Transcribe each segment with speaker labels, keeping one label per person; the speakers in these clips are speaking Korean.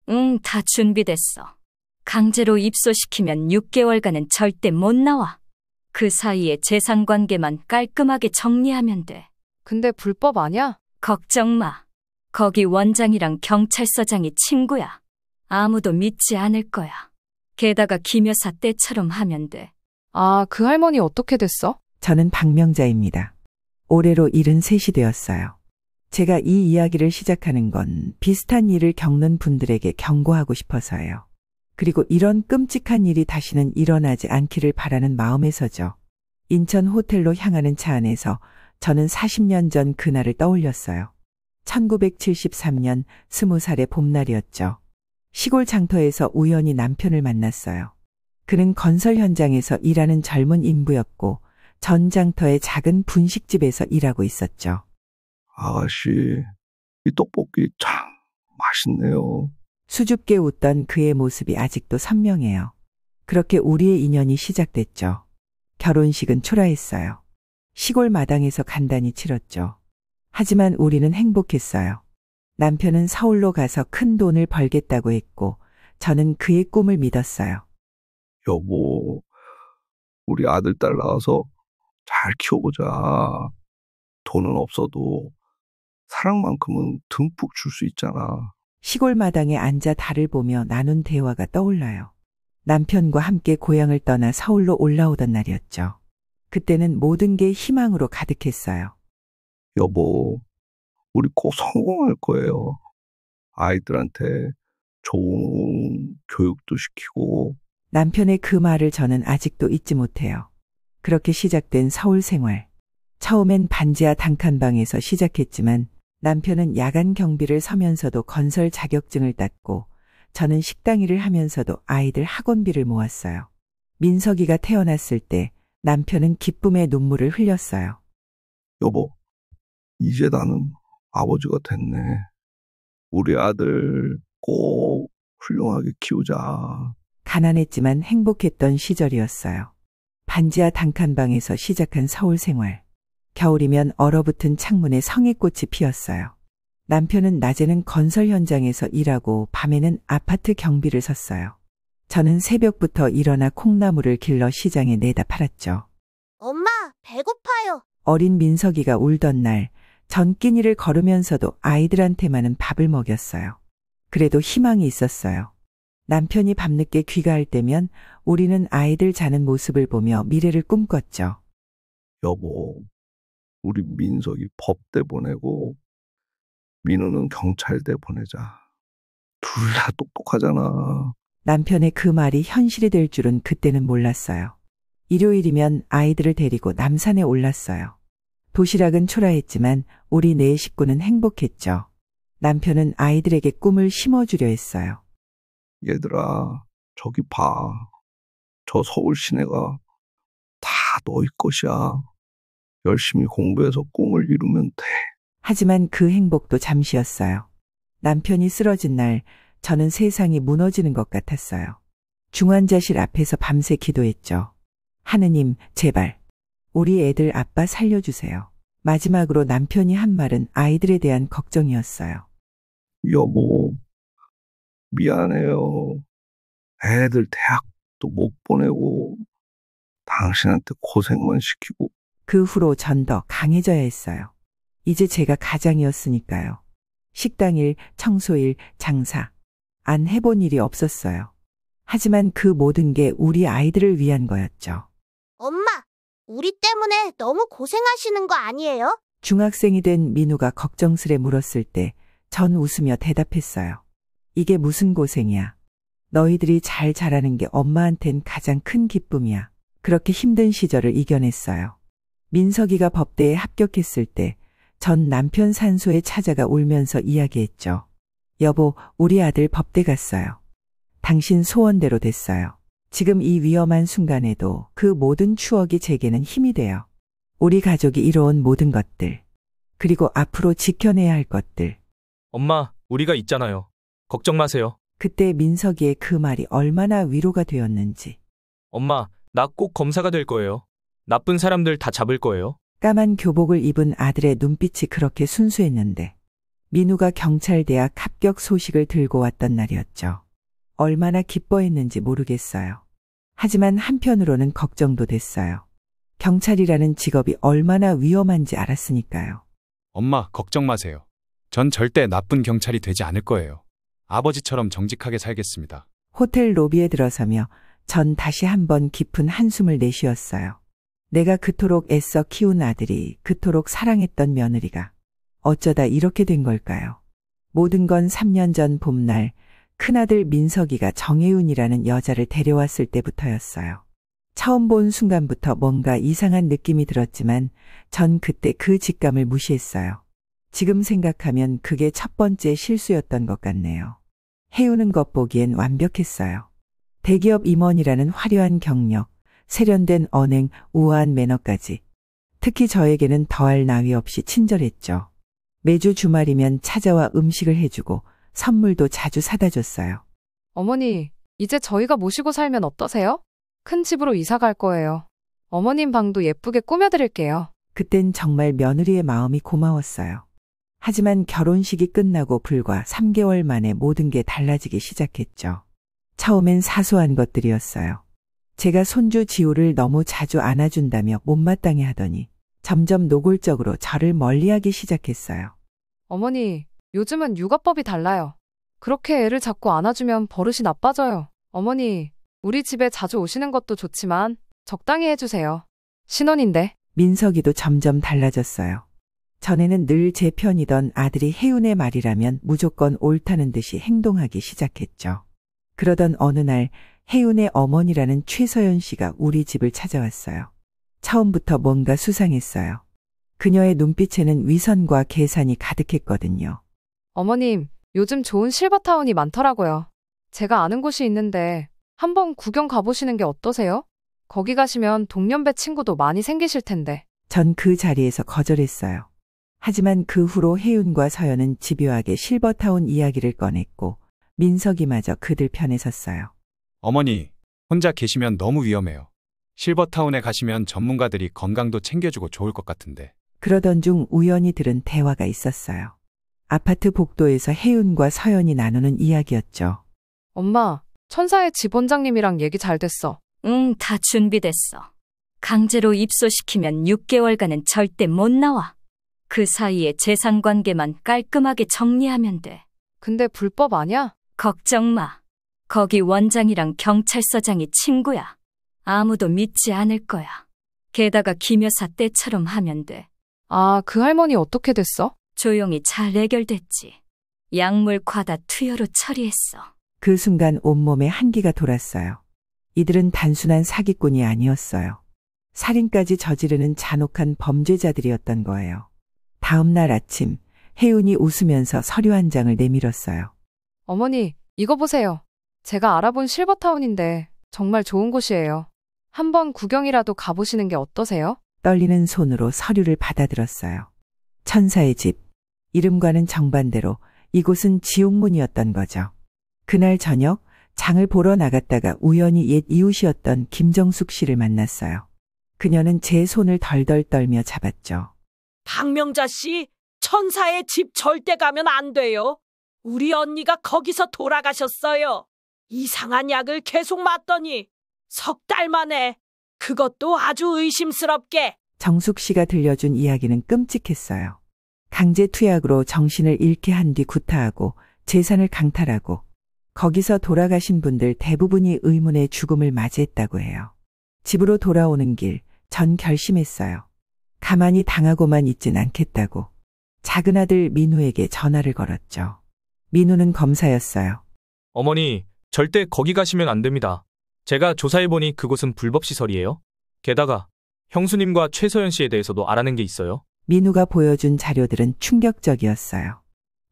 Speaker 1: 응, 다 준비됐어. 강제로 입소시키면 6개월간은 절대 못 나와. 그 사이에 재산관계만 깔끔하게 정리하면 돼.
Speaker 2: 근데 불법 아냐?
Speaker 1: 걱정 마. 거기 원장이랑 경찰서장이 친구야. 아무도 믿지 않을 거야. 게다가 김 여사 때처럼 하면 돼.
Speaker 2: 아, 그 할머니 어떻게 됐어?
Speaker 3: 저는 박명자입니다. 올해로 73이 되었어요. 제가 이 이야기를 시작하는 건 비슷한 일을 겪는 분들에게 경고하고 싶어서예요. 그리고 이런 끔찍한 일이 다시는 일어나지 않기를 바라는 마음에서죠. 인천 호텔로 향하는 차 안에서 저는 40년 전 그날을 떠올렸어요. 1973년 20살의 봄날이었죠. 시골 장터에서 우연히 남편을 만났어요. 그는 건설 현장에서 일하는 젊은 인부였고 전 장터의 작은 분식집에서 일하고 있었죠.
Speaker 4: 아가씨, 이 떡볶이 참 맛있네요.
Speaker 3: 수줍게 웃던 그의 모습이 아직도 선명해요. 그렇게 우리의 인연이 시작됐죠. 결혼식은 초라했어요. 시골 마당에서 간단히 치렀죠. 하지만 우리는 행복했어요. 남편은 서울로 가서 큰 돈을 벌겠다고 했고 저는 그의 꿈을 믿었어요.
Speaker 4: 여보, 우리 아들, 딸 낳아서 잘 키워보자. 돈은 없어도 사랑만큼은 듬뿍 줄 수 있잖아.
Speaker 3: 시골 마당에 앉아 달을 보며 나눈 대화가 떠올라요. 남편과 함께 고향을 떠나 서울로 올라오던 날이었죠. 그때는 모든 게 희망으로 가득했어요.
Speaker 4: 여보, 우리 꼭 성공할 거예요. 아이들한테 좋은 교육도 시키고.
Speaker 3: 남편의 그 말을 저는 아직도 잊지 못해요. 그렇게 시작된 서울 생활. 처음엔 반지하 단칸방에서 시작했지만 남편은 야간 경비를 서면서도 건설 자격증을 땄고 저는 식당 일을 하면서도 아이들 학원비를 모았어요. 민석이가 태어났을 때 남편은 기쁨의 눈물을 흘렸어요.
Speaker 4: 여보, 이제 나는 아버지가 됐네. 우리 아들 꼭 훌륭하게 키우자.
Speaker 3: 가난했지만 행복했던 시절이었어요. 반지하 단칸방에서 시작한 서울 생활. 겨울이면 얼어붙은 창문에 성의꽃이 피었어요. 남편은 낮에는 건설 현장에서 일하고 밤에는 아파트 경비를 섰어요. 저는 새벽부터 일어나 콩나물을 길러 시장에 내다 팔았죠.
Speaker 5: 엄마, 배고파요.
Speaker 3: 어린 민석이가 울던 날, 전 끼니를 걸으면서도 아이들한테만은 밥을 먹였어요. 그래도 희망이 있었어요. 남편이 밤늦게 귀가할 때면 우리는 아이들 자는 모습을 보며 미래를 꿈꿨죠.
Speaker 4: 여보, 우리 민석이 법대 보내고 민우는 경찰대 보내자. 둘 다 똑똑하잖아.
Speaker 3: 남편의 그 말이 현실이 될 줄은 그때는 몰랐어요. 일요일이면 아이들을 데리고 남산에 올랐어요. 도시락은 초라했지만 우리 네 식구는 행복했죠. 남편은 아이들에게 꿈을 심어주려 했어요.
Speaker 4: 얘들아, 저기 봐. 저 서울 시내가 다 너희 것이야. 열심히 공부해서 꿈을 이루면 돼.
Speaker 3: 하지만 그 행복도 잠시였어요. 남편이 쓰러진 날 저는 세상이 무너지는 것 같았어요. 중환자실 앞에서 밤새 기도했죠. 하느님, 제발 우리 애들 아빠 살려주세요. 마지막으로 남편이 한 말은 아이들에 대한 걱정이었어요.
Speaker 4: 여보, 미안해요. 애들 대학도 못 보내고 당신한테 고생만 시키고.
Speaker 3: 그 후로 전 더 강해져야 했어요. 이제 제가 가장이었으니까요. 식당일, 청소일, 장사. 안 해본 일이 없었어요. 하지만 그 모든 게 우리 아이들을 위한 거였죠.
Speaker 5: 엄마, 우리 때문에 너무 고생하시는 거 아니에요?
Speaker 3: 중학생이 된 민우가 걱정스레 물었을 때 전 웃으며 대답했어요. 이게 무슨 고생이야. 너희들이 잘 자라는 게 엄마한텐 가장 큰 기쁨이야. 그렇게 힘든 시절을 이겨냈어요. 민석이가 법대에 합격했을 때 전 남편 산소에 찾아가 울면서 이야기했죠. 여보, 우리 아들 법대 갔어요. 당신 소원대로 됐어요. 지금 이 위험한 순간에도 그 모든 추억이 제게는 힘이 돼요. 우리 가족이 이뤄온 모든 것들, 그리고 앞으로 지켜내야 할 것들.
Speaker 6: 엄마, 우리가 있잖아요. 걱정 마세요.
Speaker 3: 그때 민석이의 그 말이 얼마나 위로가 되었는지.
Speaker 6: 엄마, 나 꼭 검사가 될 거예요. 나쁜 사람들 다 잡을 거예요.
Speaker 3: 까만 교복을 입은 아들의 눈빛이 그렇게 순수했는데 민우가 경찰대학 합격 소식을 들고 왔던 날이었죠. 얼마나 기뻐했는지 모르겠어요. 하지만 한편으로는 걱정도 됐어요. 경찰이라는 직업이 얼마나 위험한지 알았으니까요.
Speaker 7: 엄마, 걱정 마세요. 전 절대 나쁜 경찰이 되지 않을 거예요. 아버지처럼 정직하게 살겠습니다.
Speaker 3: 호텔 로비에 들어서며 전 다시 한번 깊은 한숨을 내쉬었어요. 내가 그토록 애써 키운 아들이, 그토록 사랑했던 며느리가 어쩌다 이렇게 된 걸까요? 모든 건 3년 전 봄날 큰아들 민석이가 정혜윤이라는 여자를 데려왔을 때부터였어요. 처음 본 순간부터 뭔가 이상한 느낌이 들었지만 전 그때 그 직감을 무시했어요. 지금 생각하면 그게 첫 번째 실수였던 것 같네요. 해우는 것 보기엔 완벽했어요. 대기업 임원이라는 화려한 경력, 세련된 언행, 우아한 매너까지. 특히 저에게는 더할 나위 없이 친절했죠. 매주 주말이면 찾아와 음식을 해주고 선물도 자주 사다 줬어요.
Speaker 2: 어머니, 이제 저희가 모시고 살면 어떠세요? 큰 집으로 이사 갈 거예요. 어머님 방도 예쁘게 꾸며드릴게요.
Speaker 3: 그땐 정말 며느리의 마음이 고마웠어요. 하지만 결혼식이 끝나고 불과 3개월 만에 모든 게 달라지기 시작했죠. 처음엔 사소한 것들이었어요. 제가 손주 지우를 너무 자주 안아준다며 못마땅해 하더니 점점 노골적으로 저를 멀리하기 시작했어요.
Speaker 2: 어머니, 요즘은 육아법이 달라요. 그렇게 애를 자꾸 안아주면 버릇이 나빠져요. 어머니, 우리 집에 자주 오시는 것도 좋지만 적당히 해주세요. 신혼인데.
Speaker 3: 민석이도 점점 달라졌어요. 전에는 늘 제 편이던 아들이 혜윤의 말이라면 무조건 옳다는 듯이 행동하기 시작했죠. 그러던 어느 날 혜윤의 어머니라는 최서연 씨가 우리 집을 찾아왔어요. 처음부터 뭔가 수상했어요. 그녀의 눈빛에는 위선과 계산이 가득했거든요.
Speaker 2: 어머님, 요즘 좋은 실버타운이 많더라고요. 제가 아는 곳이 있는데 한번 구경 가보시는 게 어떠세요? 거기 가시면 동년배 친구도 많이 생기실 텐데.
Speaker 3: 전 그 자리에서 거절했어요. 하지만 그 후로 혜윤과 서연은 집요하게 실버타운 이야기를 꺼냈고 민석이마저 그들 편에 섰어요.
Speaker 7: 어머니, 혼자 계시면 너무 위험해요. 실버타운에 가시면 전문가들이 건강도 챙겨주고 좋을 것 같은데.
Speaker 3: 그러던 중 우연히 들은 대화가 있었어요. 아파트 복도에서 혜윤과 서연이 나누는 이야기였죠.
Speaker 2: 엄마, 천사의 집 원장님이랑 얘기 잘 됐어.
Speaker 1: 응, 다 준비됐어. 강제로 입소시키면 6개월간은 절대 못 나와. 그 사이에 재산관계만 깔끔하게 정리하면 돼.
Speaker 2: 근데 불법 아냐?
Speaker 1: 걱정 마. 거기 원장이랑 경찰서장이 친구야. 아무도 믿지 않을 거야. 게다가 김 여사 때처럼 하면 돼.
Speaker 2: 아, 그 할머니 어떻게 됐어?
Speaker 1: 조용히 잘 해결됐지. 약물 과다 투여로 처리했어.
Speaker 3: 그 순간 온몸에 한기가 돌았어요. 이들은 단순한 사기꾼이 아니었어요. 살인까지 저지르는 잔혹한 범죄자들이었던 거예요. 다음 날 아침, 혜윤이 웃으면서 서류 한 장을 내밀었어요.
Speaker 2: 어머니, 이거 보세요. 제가 알아본 실버타운인데 정말 좋은 곳이에요. 한번 구경이라도 가보시는 게 어떠세요?
Speaker 3: 떨리는 손으로 서류를 받아들었어요. 천사의 집. 이름과는 정반대로 이곳은 지옥문이었던 거죠. 그날 저녁 장을 보러 나갔다가 우연히 옛 이웃이었던 김정숙 씨를 만났어요. 그녀는 제 손을 덜덜 떨며 잡았죠.
Speaker 8: 박명자 씨, 천사의 집 절대 가면 안 돼요. 우리 언니가 거기서 돌아가셨어요. 이상한 약을 계속 맞더니 석 달 만에, 그것도 아주 의심스럽게.
Speaker 3: 정숙 씨가 들려준 이야기는 끔찍했어요. 강제 투약으로 정신을 잃게 한 뒤 구타하고 재산을 강탈하고 거기서 돌아가신 분들 대부분이 의문의 죽음을 맞이했다고 해요. 집으로 돌아오는 길, 전 결심했어요. 가만히 당하고만 있진 않겠다고. 작은 아들 민우에게 전화를 걸었죠. 민우는 검사였어요.
Speaker 6: 어머니, 절대 거기 가시면 안 됩니다. 제가 조사해보니 그곳은 불법시설이에요. 게다가 형수님과 최서연 씨에 대해서도 알아낸 게 있어요.
Speaker 3: 민우가 보여준 자료들은 충격적이었어요.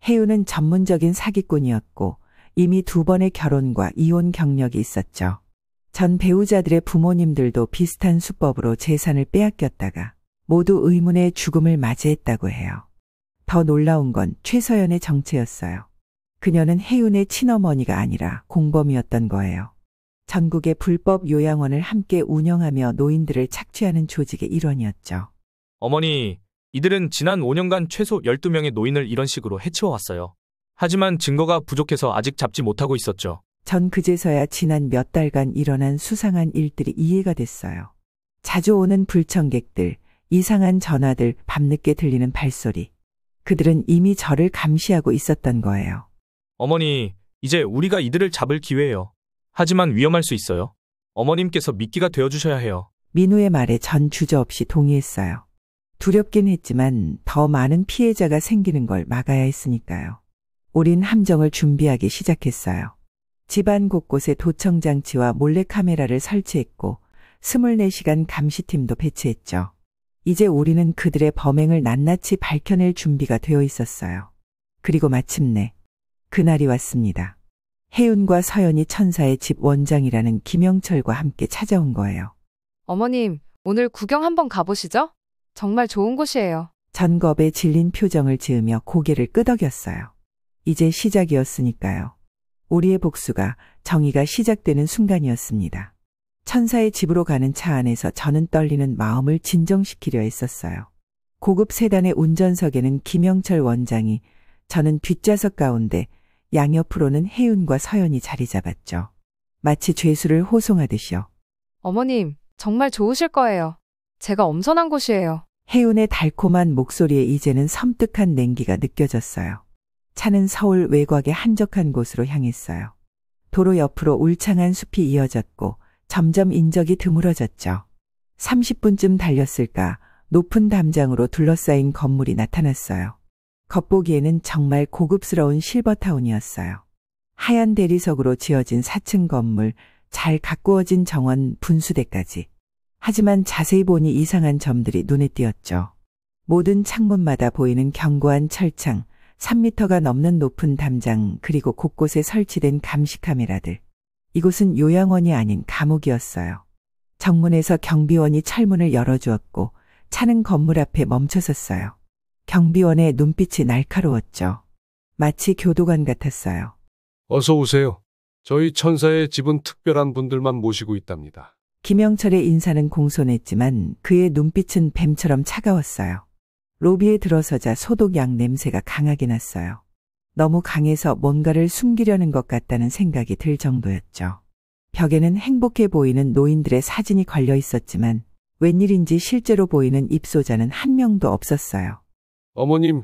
Speaker 3: 혜윤은 전문적인 사기꾼이었고 이미 2번의 결혼과 이혼 경력이 있었죠. 전 배우자들의 부모님들도 비슷한 수법으로 재산을 빼앗겼다가 모두 의문의 죽음을 맞이했다고 해요. 더 놀라운 건 최서연의 정체였어요. 그녀는 혜윤의 친어머니가 아니라 공범이었던 거예요. 전국의 불법 요양원을 함께 운영하며 노인들을 착취하는 조직의 일원이었죠.
Speaker 6: 어머니, 이들은 지난 5년간 최소 12명의 노인을 이런 식으로 해치워왔어요. 하지만 증거가 부족해서 아직 잡지 못하고 있었죠.
Speaker 3: 전 그제서야 지난 몇 달간 일어난 수상한 일들이 이해가 됐어요. 자주 오는 불청객들, 이상한 전화들, 밤늦게 들리는 발소리. 그들은 이미 저를 감시하고 있었던 거예요.
Speaker 6: 어머니, 이제 우리가 이들을 잡을 기회예요. 하지만 위험할 수 있어요. 어머님께서 미끼가 되어주셔야 해요.
Speaker 3: 민우의 말에 전 주저없이 동의했어요. 두렵긴 했지만 더 많은 피해자가 생기는 걸 막아야 했으니까요. 우린 함정을 준비하기 시작했어요. 집안 곳곳에 도청장치와 몰래카메라를 설치했고 24시간 감시팀도 배치했죠. 이제 우리는 그들의 범행을 낱낱이 밝혀낼 준비가 되어 있었어요. 그리고 마침내 그날이 왔습니다. 혜윤과 서연이 천사의 집 원장이라는 김영철과 함께 찾아온 거예요.
Speaker 2: 어머님, 오늘 구경 한번 가보시죠? 정말 좋은 곳이에요.
Speaker 3: 전 겁에 질린 표정을 지으며 고개를 끄덕였어요. 이제 시작이었으니까요. 우리의 복수가, 정의가 시작되는 순간이었습니다. 천사의 집으로 가는 차 안에서 저는 떨리는 마음을 진정시키려 했었어요. 고급 세단의 운전석에는 김영철 원장이, 저는 뒷좌석 가운데 양옆으로는 혜윤과 서연이 자리 잡았죠. 마치 죄수를 호송하듯이요.
Speaker 2: 어머님, 정말 좋으실 거예요. 제가 엄선한 곳이에요.
Speaker 3: 혜윤의 달콤한 목소리에 이제는 섬뜩한 냉기가 느껴졌어요. 차는 서울 외곽의 한적한 곳으로 향했어요. 도로 옆으로 울창한 숲이 이어졌고 점점 인적이 드물어졌죠. 30분쯤 달렸을까 높은 담장으로 둘러싸인 건물이 나타났어요. 겉보기에는 정말 고급스러운 실버타운이었어요. 하얀 대리석으로 지어진 4층 건물, 잘 가꾸어진 정원, 분수대까지. 하지만 자세히 보니 이상한 점들이 눈에 띄었죠. 모든 창문마다 보이는 견고한 철창, 3미터가 넘는 높은 담장, 그리고 곳곳에 설치된 감시 카메라들. 이곳은 요양원이 아닌 감옥이었어요. 정문에서 경비원이 철문을 열어주었고 차는 건물 앞에 멈춰섰어요. 경비원의 눈빛이 날카로웠죠. 마치 교도관 같았어요.
Speaker 9: 어서 오세요. 저희 천사의 집은 특별한 분들만 모시고 있답니다.
Speaker 3: 김영철의 인사는 공손했지만 그의 눈빛은 뱀처럼 차가웠어요. 로비에 들어서자 소독약 냄새가 강하게 났어요. 너무 강해서 뭔가를 숨기려는 것 같다는 생각이 들 정도였죠. 벽에는 행복해 보이는 노인들의 사진이 걸려 있었지만 웬일인지 실제로 보이는 입소자는 한 명도 없었어요.
Speaker 9: 어머님,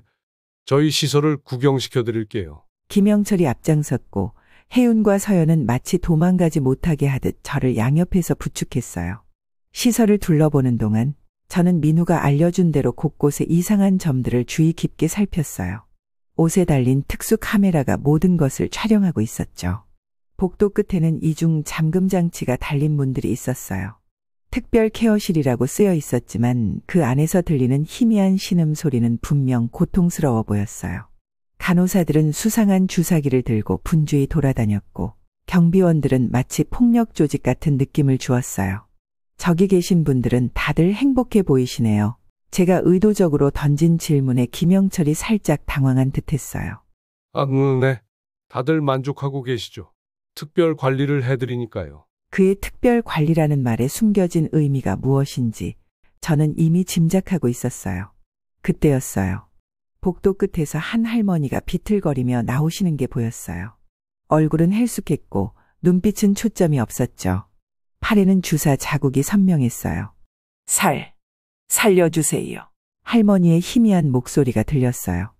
Speaker 9: 저희 시설을 구경시켜 드릴게요.
Speaker 3: 김영철이 앞장섰고 혜윤과 서연은 마치 도망가지 못하게 하듯 저를 양옆에서 부축했어요. 시설을 둘러보는 동안 저는 민우가 알려준 대로 곳곳에 이상한 점들을 주의 깊게 살폈어요. 옷에 달린 특수 카메라가 모든 것을 촬영하고 있었죠. 복도 끝에는 이중 잠금 장치가 달린 문들이 있었어요. 특별 케어실이라고 쓰여 있었지만 그 안에서 들리는 희미한 신음소리는 분명 고통스러워 보였어요. 간호사들은 수상한 주사기를 들고 분주히 돌아다녔고 경비원들은 마치 폭력 조직 같은 느낌을 주었어요. 저기 계신 분들은 다들 행복해 보이시네요. 제가 의도적으로 던진 질문에 김영철이 살짝 당황한 듯했어요.
Speaker 9: 네. 다들 만족하고 계시죠. 특별 관리를 해드리니까요.
Speaker 3: 그의 특별 관리라는 말에 숨겨진 의미가 무엇인지 저는 이미 짐작하고 있었어요. 그때였어요. 복도 끝에서 한 할머니가 비틀거리며 나오시는 게 보였어요. 얼굴은 헬쑥했고 눈빛은 초점이 없었죠. 팔에는 주사 자국이 선명했어요. 살려주세요. 할머니의 희미한 목소리가 들렸어요.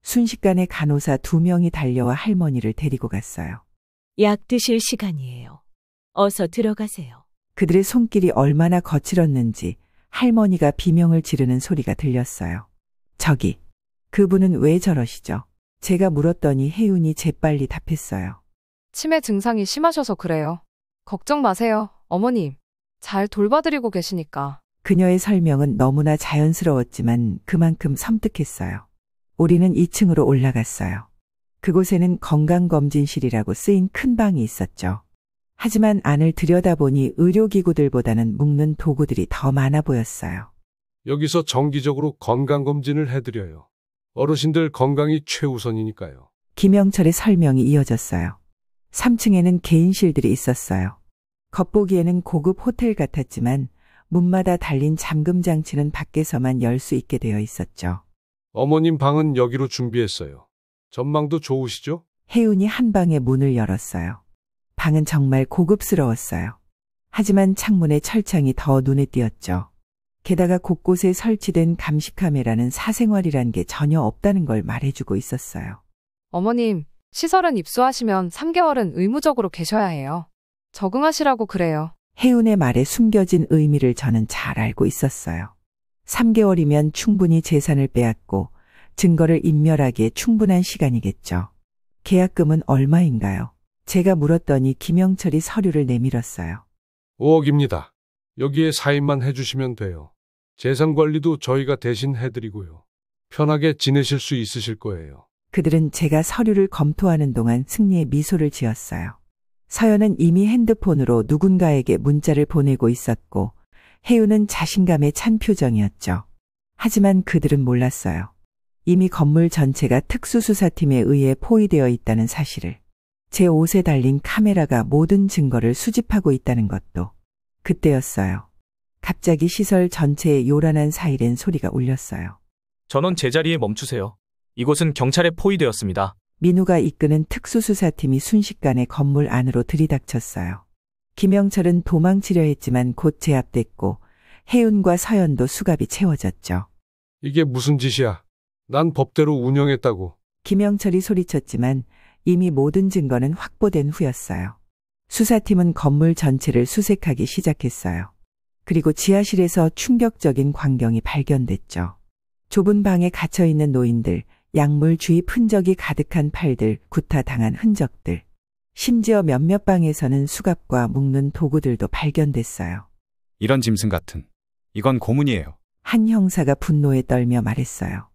Speaker 3: 순식간에 간호사 2명이 달려와 할머니를 데리고 갔어요.
Speaker 8: 약 드실 시간이에요. 어서 들어가세요.
Speaker 3: 그들의 손길이 얼마나 거칠었는지 할머니가 비명을 지르는 소리가 들렸어요. 저기, 그분은 왜 저러시죠? 제가 물었더니 혜윤이 재빨리 답했어요.
Speaker 2: 치매 증상이 심하셔서 그래요. 걱정 마세요, 어머님. 잘 돌봐드리고 계시니까.
Speaker 3: 그녀의 설명은 너무나 자연스러웠지만 그만큼 섬뜩했어요. 우리는 2층으로 올라갔어요. 그곳에는 건강검진실이라고 쓰인 큰 방이 있었죠. 하지만 안을 들여다보니 의료기구들보다는 묶는 도구들이 더 많아 보였어요.
Speaker 9: 여기서 정기적으로 건강검진을 해드려요. 어르신들 건강이 최우선이니까요.
Speaker 3: 김영철의 설명이 이어졌어요. 3층에는 개인실들이 있었어요. 겉보기에는 고급 호텔 같았지만 문마다 달린 잠금 장치는 밖에서만 열 수 있게 되어 있었죠.
Speaker 9: 어머님 방은 여기로 준비했어요. 전망도 좋으시죠?
Speaker 3: 혜윤이 한 방의 문을 열었어요. 방은 정말 고급스러웠어요. 하지만 창문의 철창이 더 눈에 띄었죠. 게다가 곳곳에 설치된 감시 카메라는 사생활이란 게 전혀 없다는 걸 말해주고 있었어요.
Speaker 2: 어머님, 시설은 입소하시면 3개월은 의무적으로 계셔야 해요. 적응하시라고 그래요.
Speaker 3: 혜윤의 말에 숨겨진 의미를 저는 잘 알고 있었어요. 3개월이면 충분히 재산을 빼앗고 증거를 인멸하기에 충분한 시간이겠죠. 계약금은 얼마인가요? 제가 물었더니 김영철이 서류를 내밀었어요.
Speaker 9: 5억입니다. 여기에 사인만 해주시면 돼요. 재산 관리도 저희가 대신 해드리고요. 편하게 지내실 수 있으실 거예요.
Speaker 3: 그들은 제가 서류를 검토하는 동안 승리의 미소를 지었어요. 서연은 이미 핸드폰으로 누군가에게 문자를 보내고 있었고 혜윤은 자신감에 찬 표정이었죠. 하지만 그들은 몰랐어요. 이미 건물 전체가 특수수사팀에 의해 포위되어 있다는 사실을. 제 옷에 달린 카메라가 모든 증거를 수집하고 있다는 것도. 그때였어요. 갑자기 시설 전체에 요란한 사이렌 소리가 울렸어요.
Speaker 6: 전원 제자리에 멈추세요. 이곳은 경찰에 포위되었습니다.
Speaker 3: 민우가 이끄는 특수수사팀이 순식간에 건물 안으로 들이닥쳤어요. 김영철은 도망치려 했지만 곧 제압됐고 혜윤과 서연도 수갑이 채워졌죠.
Speaker 9: 이게 무슨 짓이야? 난 법대로 운영했다고.
Speaker 3: 김영철이 소리쳤지만 이미 모든 증거는 확보된 후였어요. 수사팀은 건물 전체를 수색하기 시작했어요. 그리고 지하실에서 충격적인 광경이 발견됐죠. 좁은 방에 갇혀있는 노인들, 약물 주입 흔적이 가득한 팔들, 구타당한 흔적들. 심지어 몇몇 방에서는 수갑과 묶는 도구들도 발견됐어요.
Speaker 7: 이런 짐승 같은. 이건 고문이에요.
Speaker 3: 한 형사가 분노에 떨며 말했어요.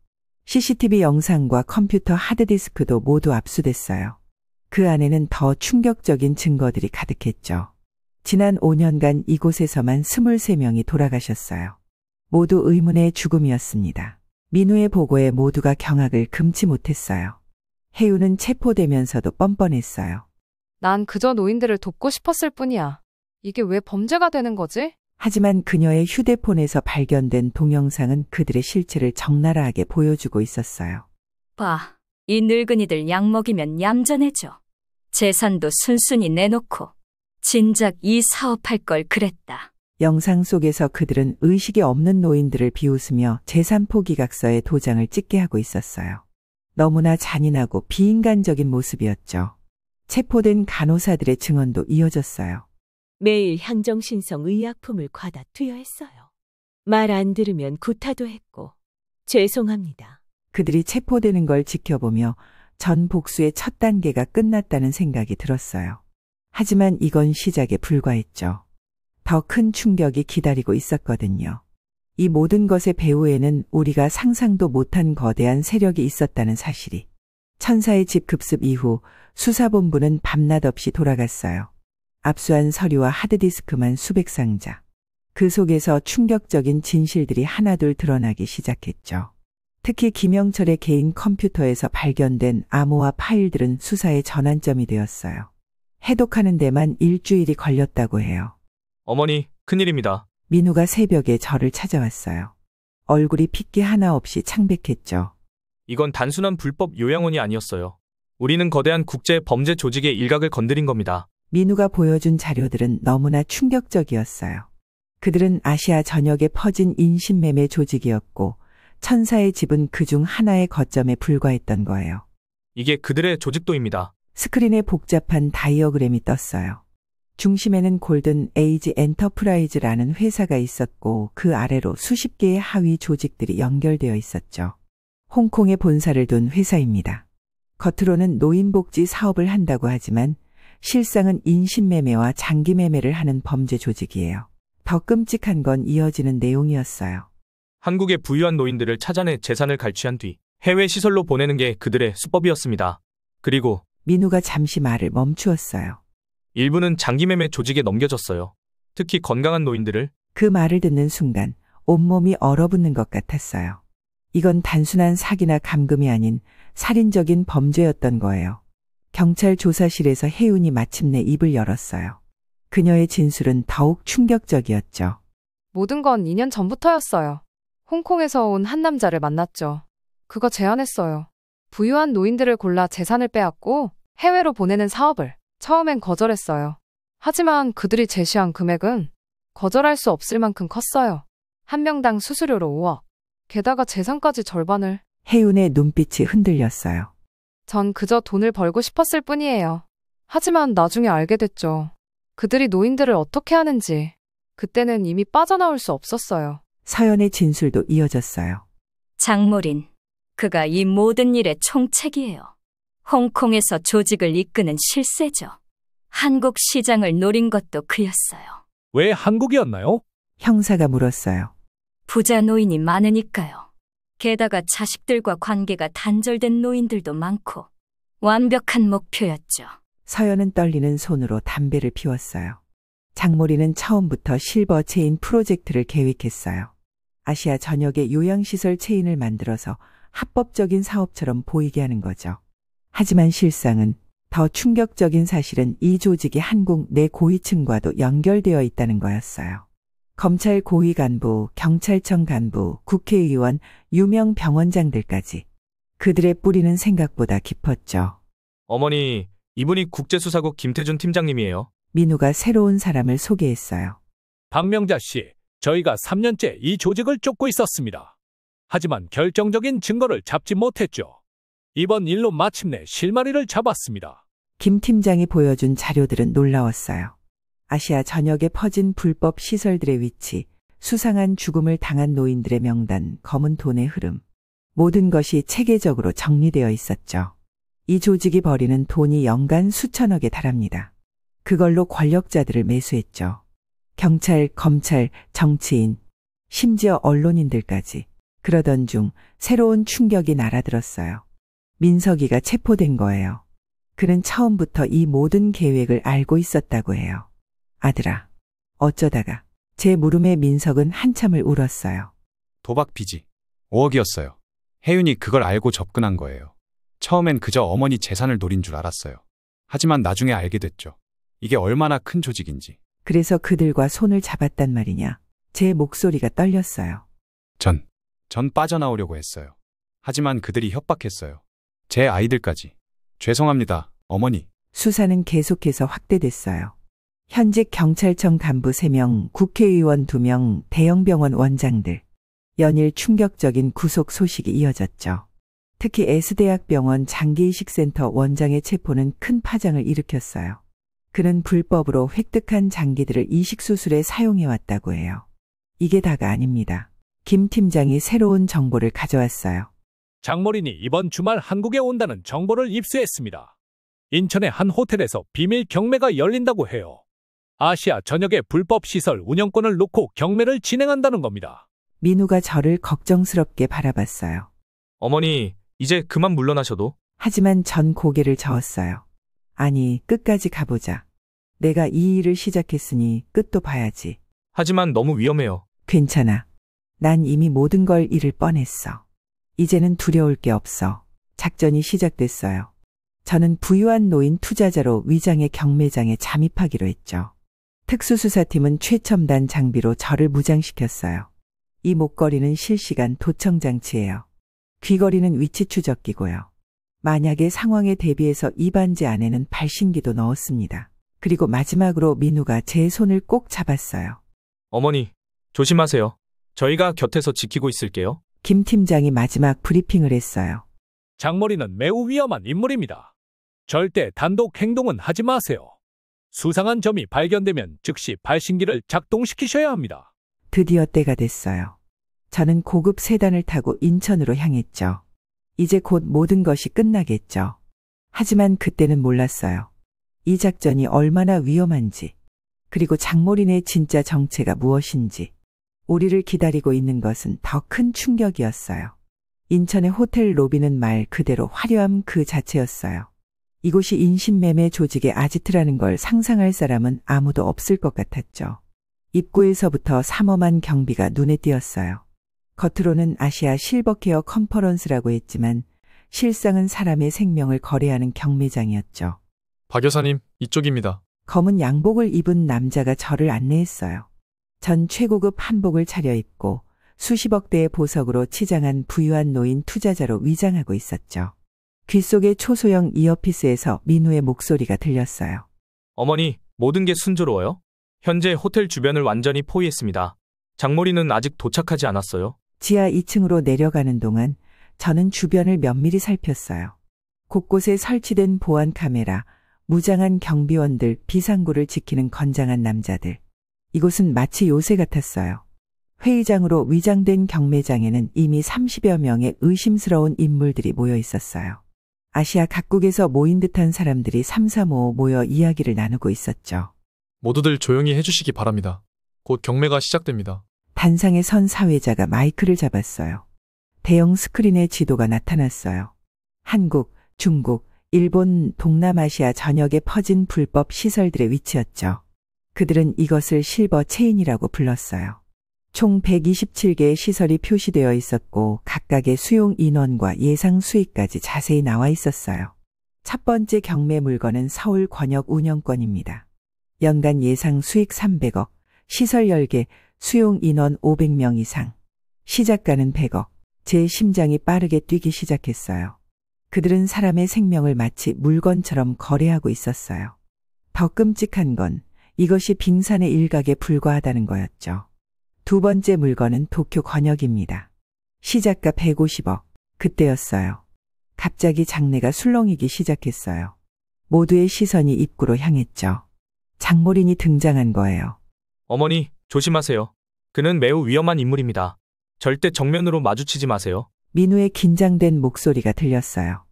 Speaker 3: CCTV 영상과 컴퓨터 하드디스크도 모두 압수됐어요. 그 안에는 더 충격적인 증거들이 가득했죠. 지난 5년간 이곳에서만 23명이 돌아가셨어요. 모두 의문의 죽음이었습니다. 민우의 보고에 모두가 경악을 금치 못했어요. 혜윤은 체포되면서도 뻔뻔했어요.
Speaker 2: 난 그저 노인들을 돕고 싶었을 뿐이야. 이게 왜 범죄가 되는 거지?
Speaker 3: 하지만 그녀의 휴대폰에서 발견된 동영상은 그들의 실체를 적나라하게 보여주고 있었어요.
Speaker 1: 봐, 이 늙은이들 약 먹이면 얌전해져. 재산도 순순히 내놓고 진작 이 사업할 걸 그랬다.
Speaker 3: 영상 속에서 그들은 의식이 없는 노인들을 비웃으며 재산 포기각서에 도장을 찍게 하고 있었어요. 너무나 잔인하고 비인간적인 모습이었죠. 체포된 간호사들의 증언도 이어졌어요.
Speaker 10: 매일 향정신성 의약품을 과다 투여했어요. 말 안 들으면 구타도 했고 죄송합니다.
Speaker 3: 그들이 체포되는 걸 지켜보며 전 복수의 첫 단계가 끝났다는 생각이 들었어요. 하지만 이건 시작에 불과했죠. 더 큰 충격이 기다리고 있었거든요. 이 모든 것의 배후에는 우리가 상상도 못한 거대한 세력이 있었다는 사실이. 천사의 집 급습 이후 수사본부는 밤낮 없이 돌아갔어요. 압수한 서류와 하드디스크만 수백 상자. 그 속에서 충격적인 진실들이 하나둘 드러나기 시작했죠. 특히 김영철의 개인 컴퓨터에서 발견된 암호화 파일들은 수사의 전환점이 되었어요. 해독하는 데만 일주일이 걸렸다고 해요.
Speaker 6: 어머니, 큰일입니다.
Speaker 3: 민우가 새벽에 저를 찾아왔어요. 얼굴이 핏기 하나 없이 창백했죠.
Speaker 6: 이건 단순한 불법 요양원이 아니었어요. 우리는 거대한 국제 범죄 조직의 일각을 건드린 겁니다.
Speaker 3: 민우가 보여준 자료들은 너무나 충격적이었어요. 그들은 아시아 전역에 퍼진 인신매매 조직이었고 천사의 집은 그중 하나의 거점에 불과했던 거예요.
Speaker 6: 이게 그들의 조직도입니다.
Speaker 3: 스크린에 복잡한 다이어그램이 떴어요. 중심에는 골든 에이지 엔터프라이즈라는 회사가 있었고 그 아래로 수십 개의 하위 조직들이 연결되어 있었죠. 홍콩에 본사를 둔 회사입니다. 겉으로는 노인복지 사업을 한다고 하지만 실상은 인신매매와 장기매매를 하는 범죄 조직이에요. 더 끔찍한 건 이어지는 내용이었어요.
Speaker 6: 한국에 부유한 노인들을 찾아내 재산을 갈취한 뒤 해외 시설로 보내는 게 그들의 수법이었습니다. 그리고
Speaker 3: 민우가 잠시 말을 멈추었어요.
Speaker 6: 일부는 장기매매 조직에 넘겨졌어요. 특히 건강한 노인들을.
Speaker 3: 그 말을 듣는 순간 온몸이 얼어붙는 것 같았어요. 이건 단순한 사기나 감금이 아닌 살인적인 범죄였던 거예요. 경찰 조사실에서 혜윤이 마침내 입을 열었어요. 그녀의 진술은 더욱 충격적이었죠.
Speaker 2: 모든 건 2년 전부터였어요. 홍콩에서 온 한 남자를 만났죠. 그가 제안했어요. 부유한 노인들을 골라 재산을 빼앗고 해외로 보내는 사업을. 처음엔 거절했어요. 하지만 그들이 제시한 금액은 거절할 수 없을 만큼 컸어요. 한 명당 수수료로 5억. 게다가 재산까지 절반을.
Speaker 3: 혜윤의 눈빛이 흔들렸어요.
Speaker 2: 전 그저 돈을 벌고 싶었을 뿐이에요. 하지만 나중에 알게 됐죠. 그들이 노인들을 어떻게 하는지. 그때는 이미 빠져나올 수 없었어요.
Speaker 3: 서연의 진술도 이어졌어요.
Speaker 1: 장모린, 그가 이 모든 일의 총책이에요. 홍콩에서 조직을 이끄는 실세죠. 한국 시장을 노린 것도 그였어요.
Speaker 6: 왜 한국이었나요?
Speaker 3: 형사가 물었어요.
Speaker 1: 부자 노인이 많으니까요. 게다가 자식들과 관계가 단절된 노인들도 많고 완벽한 목표였죠.
Speaker 3: 서연은 떨리는 손으로 담배를 피웠어요. 장모리는 처음부터 실버 체인 프로젝트를 계획했어요. 아시아 전역의 요양시설 체인을 만들어서 합법적인 사업처럼 보이게 하는 거죠. 하지만 실상은 더 충격적인 사실은 이 조직이 한국 내 고위층과도 연결되어 있다는 거였어요. 검찰 고위 간부, 경찰청 간부, 국회의원, 유명 병원장들까지. 그들의 뿌리는 생각보다 깊었죠.
Speaker 6: 어머니, 이분이 국제수사국 김태준 팀장님이에요.
Speaker 3: 민우가 새로운 사람을 소개했어요.
Speaker 11: 박명자 씨, 저희가 3년째 이 조직을 쫓고 있었습니다. 하지만 결정적인 증거를 잡지 못했죠. 이번 일로 마침내 실마리를 잡았습니다.
Speaker 3: 김 팀장이 보여준 자료들은 놀라웠어요. 아시아 전역에 퍼진 불법 시설들의 위치, 수상한 죽음을 당한 노인들의 명단, 검은 돈의 흐름. 모든 것이 체계적으로 정리되어 있었죠. 이 조직이 벌이는 돈이 연간 수천억에 달합니다. 그걸로 권력자들을 매수했죠. 경찰, 검찰, 정치인, 심지어 언론인들까지. 그러던 중 새로운 충격이 날아들었어요. 민석이가 체포된 거예요. 그는 처음부터 이 모든 계획을 알고 있었다고 해요. 아들아, 어쩌다가. 제 물음에 민석은 한참을 울었어요.
Speaker 7: 도박 빚이 5억이었어요. 혜윤이 그걸 알고 접근한 거예요. 처음엔 그저 어머니 재산을 노린 줄 알았어요. 하지만 나중에 알게 됐죠. 이게 얼마나 큰 조직인지.
Speaker 3: 그래서 그들과 손을 잡았단 말이냐. 제 목소리가 떨렸어요.
Speaker 7: 전 빠져나오려고 했어요. 하지만 그들이 협박했어요. 제 아이들까지. 죄송합니다, 어머니.
Speaker 3: 수사는 계속해서 확대됐어요. 현직 경찰청 간부 3명, 국회의원 2명, 대형병원 원장들. 연일 충격적인 구속 소식이 이어졌죠. 특히 S대학병원 장기이식센터 원장의 체포는 큰 파장을 일으켰어요. 그는 불법으로 획득한 장기들을 이식수술에 사용해왔다고 해요. 이게 다가 아닙니다. 김 팀장이 새로운 정보를 가져왔어요.
Speaker 11: 장모린이 이번 주말 한국에 온다는 정보를 입수했습니다. 인천의 한 호텔에서 비밀 경매가 열린다고 해요. 아시아 전역의 불법 시설 운영권을 놓고 경매를 진행한다는 겁니다.
Speaker 3: 민우가 저를 걱정스럽게 바라봤어요.
Speaker 6: 어머니, 이제 그만 물러나셔도.
Speaker 3: 하지만 전 고개를 저었어요. 아니, 끝까지 가보자. 내가 이 일을 시작했으니 끝도 봐야지.
Speaker 6: 하지만 너무 위험해요.
Speaker 3: 괜찮아. 난 이미 모든 걸 잃을 뻔했어. 이제는 두려울 게 없어. 작전이 시작됐어요. 저는 부유한 노인 투자자로 위장의 경매장에 잠입하기로 했죠. 특수수사팀은 최첨단 장비로 저를 무장시켰어요. 이 목걸이는 실시간 도청 장치예요. 귀걸이는 위치 추적기고요. 만약의 상황에 대비해서 이 반지 안에는 발신기도 넣었습니다. 그리고 마지막으로 민우가 제 손을 꼭 잡았어요.
Speaker 6: 어머니, 조심하세요. 저희가 곁에서 지키고 있을게요.
Speaker 3: 김 팀장이 마지막 브리핑을 했어요.
Speaker 11: 장모린은 매우 위험한 인물입니다. 절대 단독 행동은 하지 마세요. 수상한 점이 발견되면 즉시 발신기를 작동시키셔야 합니다.
Speaker 3: 드디어 때가 됐어요. 저는 고급 세단을 타고 인천으로 향했죠. 이제 곧 모든 것이 끝나겠죠. 하지만 그때는 몰랐어요. 이 작전이 얼마나 위험한지, 그리고 장모린의 진짜 정체가 무엇인지. 우리를 기다리고 있는 것은 더 큰 충격이었어요. 인천의 호텔 로비는 말 그대로 화려함 그 자체였어요. 이곳이 인신매매 조직의 아지트라는 걸 상상할 사람은 아무도 없을 것 같았죠. 입구에서부터 삼엄한 경비가 눈에 띄었어요. 겉으로는 아시아 실버케어 컨퍼런스라고 했지만 실상은 사람의 생명을 거래하는 경매장이었죠.
Speaker 6: 박 여사님, 이쪽입니다.
Speaker 3: 검은 양복을 입은 남자가 저를 안내했어요. 전 최고급 한복을 차려입고 수십억 대의 보석으로 치장한 부유한 노인 투자자로 위장하고 있었죠. 귀 속의 초소형 이어피스에서 민우의 목소리가 들렸어요.
Speaker 6: 어머니, 모든 게 순조로워요? 현재 호텔 주변을 완전히 포위했습니다. 장모리는 아직 도착하지 않았어요.
Speaker 3: 지하 2층으로 내려가는 동안 저는 주변을 면밀히 살폈어요. 곳곳에 설치된 보안 카메라, 무장한 경비원들, 비상구를 지키는 건장한 남자들. 이곳은 마치 요새 같았어요. 회의장으로 위장된 경매장에는 이미 30여 명의 의심스러운 인물들이 모여 있었어요. 아시아 각국에서 모인 듯한 사람들이 삼삼오오 모여 이야기를 나누고 있었죠.
Speaker 12: 모두들 조용히 해주시기 바랍니다. 곧 경매가 시작됩니다.
Speaker 3: 단상에 선 사회자가 마이크를 잡았어요. 대형 스크린에 지도가 나타났어요. 한국, 중국, 일본, 동남아시아 전역에 퍼진 불법 시설들의 위치였죠. 그들은 이것을 실버 체인이라고 불렀어요. 총 127개의 시설이 표시되어 있었고 각각의 수용 인원과 예상 수익까지 자세히 나와 있었어요. 첫 번째 경매 물건은 서울 권역 운영권입니다. 연간 예상 수익 300억, 시설 10개, 수용 인원 500명 이상. 시작가는 100억. 제 심장이 빠르게 뛰기 시작했어요. 그들은 사람의 생명을 마치 물건처럼 거래하고 있었어요. 더 끔찍한 건 이것이 빙산의 일각에 불과하다는 거였죠. 두 번째 물건은 도쿄 권역입니다. 시작가 150억. 그때였어요. 갑자기 장내가 술렁이기 시작했어요. 모두의 시선이 입구로 향했죠. 장모린이 등장한 거예요.
Speaker 6: 어머니, 조심하세요. 그는 매우 위험한 인물입니다. 절대 정면으로 마주치지 마세요.
Speaker 3: 민우의 긴장된 목소리가 들렸어요.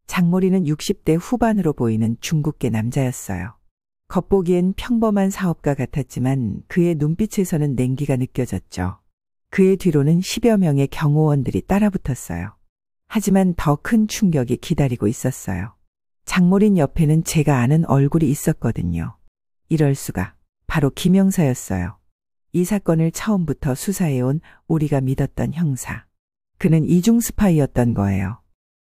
Speaker 3: 장모리는 60대 후반으로 보이는 중국계 남자였어요. 겉보기엔 평범한 사업가 같았지만 그의 눈빛에서는 냉기가 느껴졌죠. 그의 뒤로는 10여 명의 경호원들이 따라붙었어요. 하지만 더 큰 충격이 기다리고 있었어요. 장모린 옆에는 제가 아는 얼굴이 있었거든요. 이럴 수가. 바로 김영사였어요. 이 사건을 처음부터 수사해온 우리가 믿었던 형사. 그는 이중 스파이였던 거예요.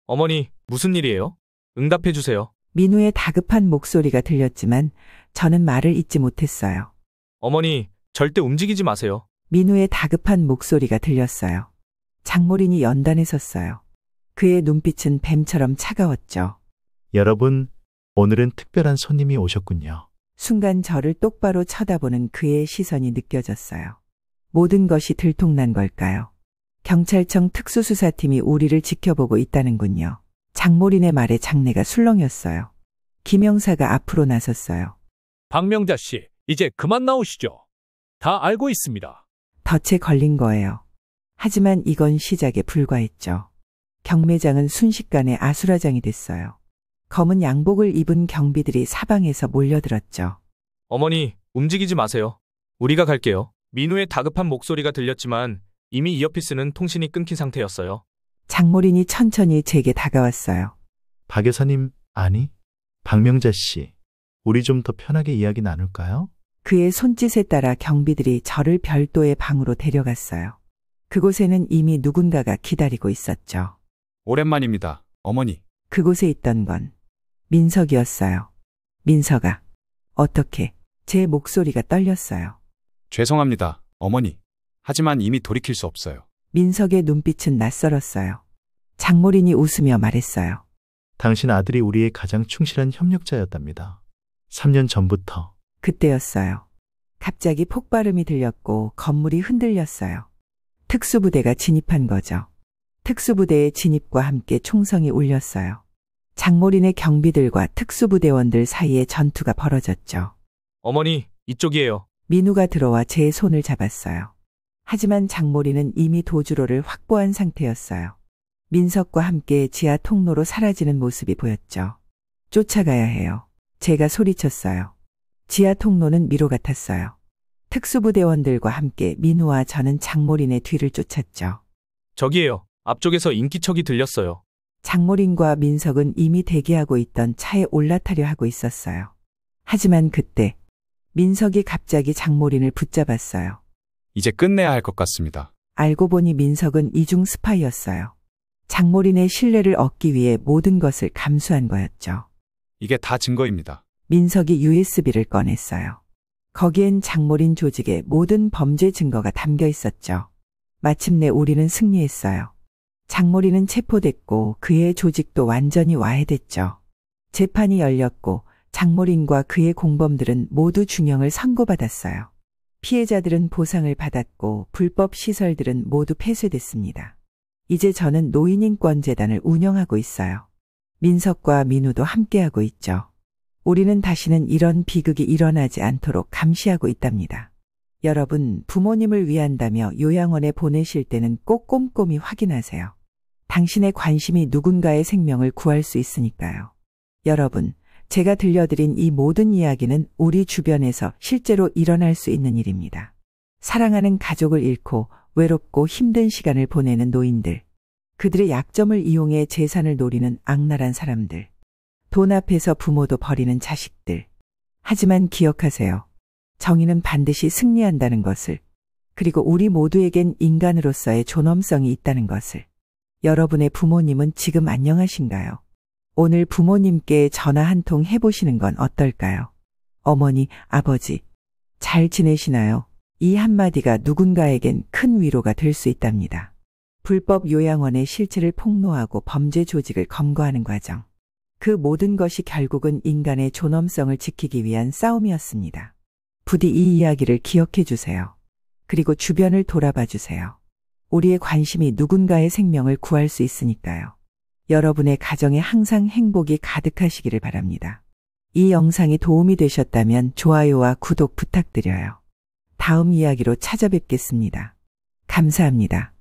Speaker 6: 어머니, 무슨 일이에요? 응답해 주세요.
Speaker 3: 민우의 다급한 목소리가 들렸지만 저는 말을 잇지 못했어요.
Speaker 6: 어머니, 절대 움직이지 마세요.
Speaker 3: 민우의 다급한 목소리가 들렸어요. 장모린이 연단에 섰어요. 그의 눈빛은 뱀처럼 차가웠죠.
Speaker 13: 여러분, 오늘은 특별한 손님이 오셨군요.
Speaker 3: 순간 저를 똑바로 쳐다보는 그의 시선이 느껴졌어요. 모든 것이 들통난 걸까요? 경찰청 특수수사팀이 우리를 지켜보고 있다는군요. 장모린의 말에 장내가 술렁였어요. 김영사가 앞으로 나섰어요.
Speaker 11: 박명자 씨, 이제 그만 나오시죠. 다 알고 있습니다.
Speaker 3: 덫에 걸린 거예요. 하지만 이건 시작에 불과했죠. 경매장은 순식간에 아수라장이 됐어요. 검은 양복을 입은 경비들이 사방에서 몰려들었죠.
Speaker 6: 어머니, 움직이지 마세요. 우리가 갈게요. 민우의 다급한 목소리가 들렸지만 이미 이어피스는 통신이 끊긴 상태였어요.
Speaker 3: 장모린이 천천히 제게 다가왔어요.
Speaker 13: 박 여사님, 아니, 박명자 씨, 우리 좀 더 편하게 이야기 나눌까요?
Speaker 3: 그의 손짓에 따라 경비들이 저를 별도의 방으로 데려갔어요. 그곳에는 이미 누군가가 기다리고 있었죠.
Speaker 7: 오랜만입니다, 어머니.
Speaker 3: 그곳에 있던 건 민석이었어요. 민석아, 어떻게? 제 목소리가 떨렸어요.
Speaker 7: 죄송합니다, 어머니. 하지만 이미 돌이킬 수 없어요.
Speaker 3: 민석의 눈빛은 낯설었어요. 장모린이 웃으며 말했어요.
Speaker 13: 당신 아들이 우리의 가장 충실한 협력자였답니다. 3년 전부터.
Speaker 3: 그때였어요. 갑자기 폭발음이 들렸고 건물이 흔들렸어요. 특수부대가 진입한 거죠. 특수부대의 진입과 함께 총성이 울렸어요. 장모린의 경비들과 특수부대원들 사이에 전투가 벌어졌죠.
Speaker 6: 어머니, 이쪽이에요.
Speaker 3: 민우가 들어와 제 손을 잡았어요. 하지만 장모린은 이미 도주로를 확보한 상태였어요. 민석과 함께 지하 통로로 사라지는 모습이 보였죠. 쫓아가야 해요. 제가 소리쳤어요. 지하 통로는 미로 같았어요. 특수부대원들과 함께 민우와 저는 장모린의 뒤를 쫓았죠.
Speaker 6: 저기에요. 앞쪽에서 인기척이 들렸어요.
Speaker 3: 장모린과 민석은 이미 대기하고 있던 차에 올라타려 하고 있었어요. 하지만 그때 민석이 갑자기 장모린을 붙잡았어요.
Speaker 7: 이제 끝내야 할 것 같습니다.
Speaker 3: 알고 보니 민석은 이중 스파이였어요. 장모린의 신뢰를 얻기 위해 모든 것을 감수한 거였죠.
Speaker 7: 이게 다 증거입니다.
Speaker 3: 민석이 USB를 꺼냈어요. 거기엔 장모린 조직의 모든 범죄 증거가 담겨 있었죠. 마침내 우리는 승리했어요. 장모리는 체포됐고 그의 조직도 완전히 와해됐죠. 재판이 열렸고 장모린과 그의 공범들은 모두 중형을 선고받았어요. 피해자들은 보상을 받았고 불법 시설들은 모두 폐쇄됐습니다. 이제 저는 노인인권재단을 운영하고 있어요. 민석과 민우도 함께하고 있죠. 우리는 다시는 이런 비극이 일어나지 않도록 감시하고 있답니다. 여러분, 부모님을 위한다며 요양원에 보내실 때는 꼭 꼼꼼히 확인하세요. 당신의 관심이 누군가의 생명을 구할 수 있으니까요. 여러분, 제가 들려드린 이 모든 이야기는 우리 주변에서 실제로 일어날 수 있는 일입니다. 사랑하는 가족을 잃고 외롭고 힘든 시간을 보내는 노인들, 그들의 약점을 이용해 재산을 노리는 악랄한 사람들, 돈 앞에서 부모도 버리는 자식들. 하지만 기억하세요. 정의는 반드시 승리한다는 것을, 그리고 우리 모두에겐 인간으로서의 존엄성이 있다는 것을. 여러분의 부모님은 지금 안녕하신가요? 오늘 부모님께 전화 한 통 해보시는 건 어떨까요? 어머니, 아버지, 잘 지내시나요? 이 한마디가 누군가에겐 큰 위로가 될 수 있답니다. 불법 요양원의 실체를 폭로하고 범죄 조직을 검거하는 과정. 그 모든 것이 결국은 인간의 존엄성을 지키기 위한 싸움이었습니다. 부디 이 이야기를 기억해 주세요. 그리고 주변을 돌아봐 주세요. 우리의 관심이 누군가의 생명을 구할 수 있으니까요. 여러분의 가정에 항상 행복이 가득하시기를 바랍니다. 이 영상이 도움이 되셨다면 좋아요와 구독 부탁드려요. 다음 이야기로 찾아뵙겠습니다. 감사합니다.